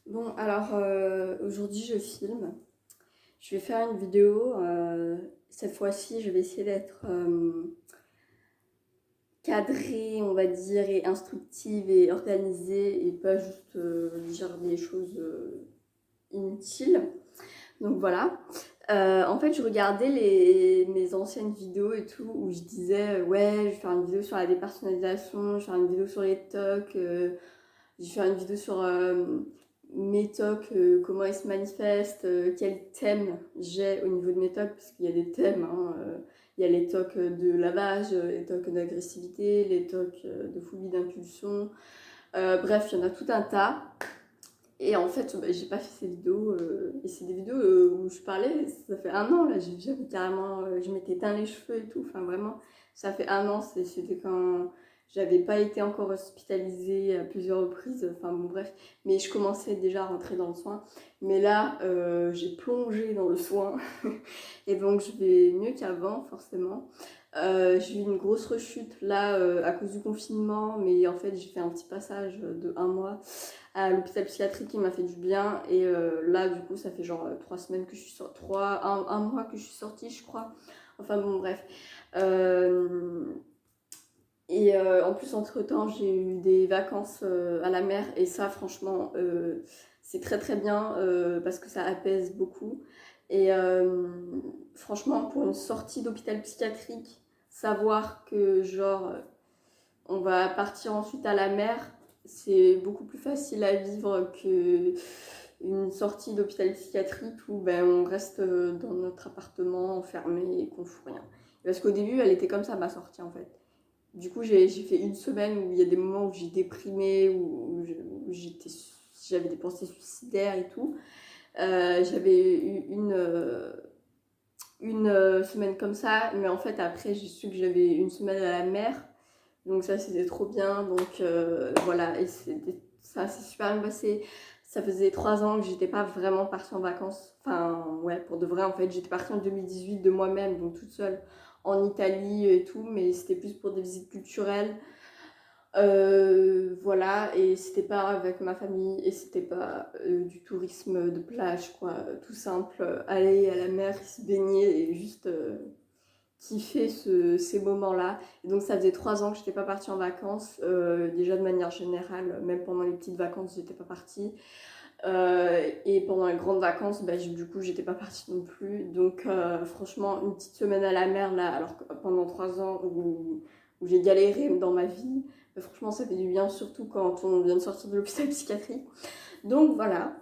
Bon, alors aujourd'hui je filme. Je vais faire une vidéo. Cette fois-ci, je vais essayer d'être cadrée, on va dire, et instructive et organisée et pas juste dire des choses inutiles. Donc voilà. En fait, je regardais mes anciennes vidéos et tout où je disais ouais, je vais faire une vidéo sur la dépersonnalisation, je vais faire une vidéo sur les tocs. Je vais faire une vidéo sur mes tocs, comment ils se manifestent, quel thème j'ai au niveau de mes tocs, parce qu'il y a des thèmes. Hein, il y a les tocs de lavage, les tocs d'agressivité, les tocs de phobie d'impulsion. Bref, il y en a tout un tas. Et en fait, bah, j'ai pas fait ces vidéos. Et c'est des vidéos où je parlais, ça fait un an là, j'avais carrément. Je m'étais teint les cheveux et tout. Enfin, vraiment, ça fait un an. C'était quand j'avais pas été encore hospitalisée à plusieurs reprises. Enfin, bon, bref. Mais je commençais déjà à rentrer dans le soin. Mais là, j'ai plongé dans le soin. Et donc, je vais mieux qu'avant, forcément. J'ai eu une grosse rechute là à cause du confinement. Mais en fait, j'ai fait un petit passage de un mois à l'hôpital psychiatrique qui m'a fait du bien. Et là, du coup, ça fait genre 3 semaines que je suis sortie, un mois que je suis sortie, je crois. Enfin bon, bref. Euh, en plus, entre-temps, j'ai eu des vacances à la mer. Et ça, franchement, c'est très très bien parce que ça apaise beaucoup. Et franchement, pour une sortie d'hôpital psychiatrique, savoir que genre on va partir ensuite à la mer, c'est beaucoup plus facile à vivre que une sortie d'hôpital psychiatrique où ben, on reste dans notre appartement enfermé et qu'on fout rien. Parce qu'au début, elle était comme ça ma sortie en fait. Du coup, j'ai fait une semaine où il y a des moments où j'ai déprimé, j'avais des pensées suicidaires et tout. J'avais eu une semaine comme ça, mais en fait après j'ai su que j'avais une semaine à la mer. Donc ça c'était trop bien. Donc voilà, et ça s'est super bien passé. Ça faisait 3 ans que j'étais pas vraiment partie en vacances. Enfin ouais, pour de vrai en fait. J'étais partie en 2018 de moi-même, donc toute seule en Italie et tout, mais c'était plus pour des visites culturelles. Voilà, et c'était pas avec ma famille, et c'était pas du tourisme de plage, quoi. Tout simple, aller à la mer, se baigner et juste kiffer ces moments-là. Et donc ça faisait 3 ans que j'étais pas partie en vacances. Déjà de manière générale, même pendant les petites vacances, j'étais pas partie. Et pendant les grandes vacances, bah, du coup, j'étais pas partie non plus. Donc franchement, une petite semaine à la mer, là, alors que pendant 3 ans où j'ai galéré dans ma vie, bah, franchement, ça fait du bien, surtout quand on vient de sortir de l'hôpital psychiatrique. Donc voilà.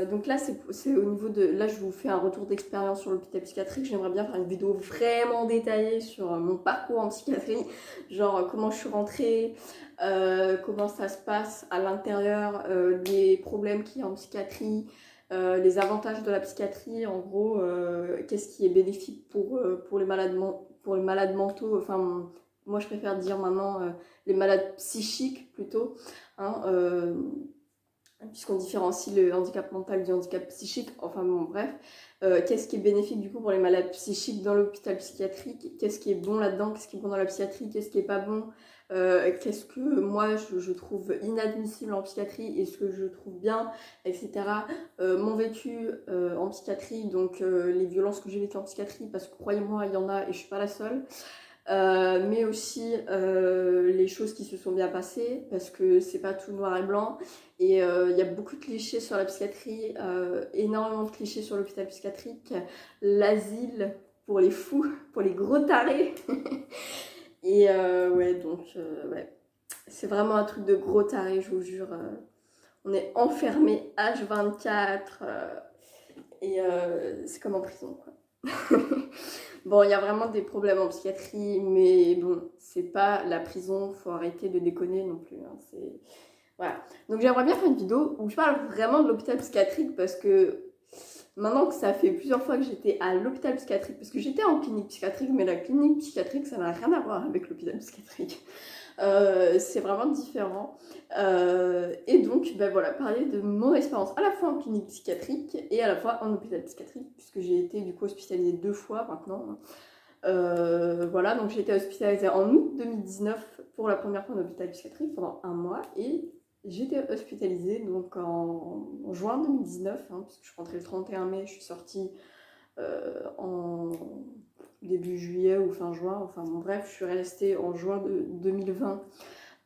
Donc là, c'est au niveau de. Là, je vous fais un retour d'expérience sur l'hôpital psychiatrique. J'aimerais bien faire une vidéo vraiment détaillée sur mon parcours en psychiatrie, genre comment je suis rentrée, comment ça se passe à l'intérieur, les problèmes qu'il y a en psychiatrie, les avantages de la psychiatrie, en gros, qu'est-ce qui est bénéfique pour pour les malades mentaux. Enfin, moi, je préfère dire maintenant les malades psychiques plutôt. Hein, puisqu'on différencie le handicap mental du handicap psychique, enfin bon bref, qu'est-ce qui est bénéfique du coup pour les malades psychiques dans l'hôpital psychiatrique, qu'est-ce qui est bon là-dedans, qu'est-ce qui est bon dans la psychiatrie, qu'est-ce qui est pas bon, qu'est-ce que moi je trouve inadmissible en psychiatrie et ce que je trouve bien, etc. Mon vécu en psychiatrie, donc les violences que j'ai vécues en psychiatrie, parce que croyez-moi, il y en a et je suis pas la seule. Mais aussi les choses qui se sont bien passées, parce que c'est pas tout noir et blanc. Et il y a beaucoup de clichés sur la psychiatrie, énormément de clichés sur l'hôpital psychiatrique, l'asile pour les fous, pour les gros tarés. Et ouais, donc ouais, c'est vraiment un truc de gros taré, je vous jure. On est enfermé H24 et c'est comme en prison, quoi. Bon, il y a vraiment des problèmes en psychiatrie, mais bon, c'est pas la prison, faut arrêter de déconner non plus. Hein, voilà. Donc j'aimerais bien faire une vidéo où je parle vraiment de l'hôpital psychiatrique parce que maintenant que ça fait plusieurs fois que j'étais à l'hôpital psychiatrique, parce que j'étais en clinique psychiatrique, mais la clinique psychiatrique ça n'a rien à voir avec l'hôpital psychiatrique. C'est vraiment différent. Et donc, ben voilà, parler de mon expérience à la fois en clinique psychiatrique et à la fois en hôpital psychiatrique, puisque j'ai été du coup hospitalisée 2 fois maintenant. Voilà, donc j'ai été hospitalisée en août 2019 pour la première fois en hôpital psychiatrique pendant un mois et j'ai été hospitalisée donc en juin 2019, hein, puisque je suis rentrée le 31 mai, je suis sortie en début juillet ou fin juin, enfin bon, bref, je suis restée en juin 2020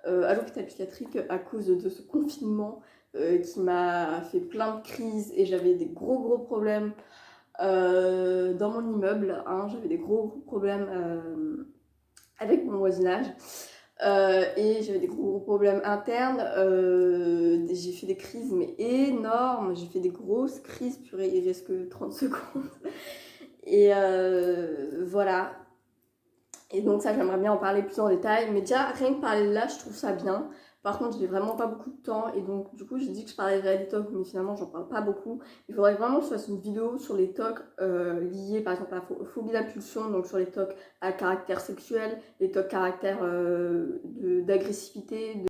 à l'hôpital psychiatrique à cause de ce confinement qui m'a fait plein de crises et j'avais des gros problèmes dans mon immeuble, hein, j'avais des gros problèmes avec mon voisinage. Et j'avais des gros problèmes internes, j'ai fait des crises mais énormes, j'ai fait des grosses crises, purée, il reste que 30 secondes. Et voilà. Et donc ça, j'aimerais bien en parler plus en détail, mais déjà, rien que parler de là, je trouve ça bien. Par contre, j'ai vraiment pas beaucoup de temps, et donc du coup, j'ai dit que je parlerais des TOC, mais finalement, j'en parle pas beaucoup. Il faudrait vraiment que je fasse une vidéo sur les TOC liés, par exemple, à la phobie d'impulsion, donc sur les TOC à caractère sexuel, les TOC caractère d'agressivité,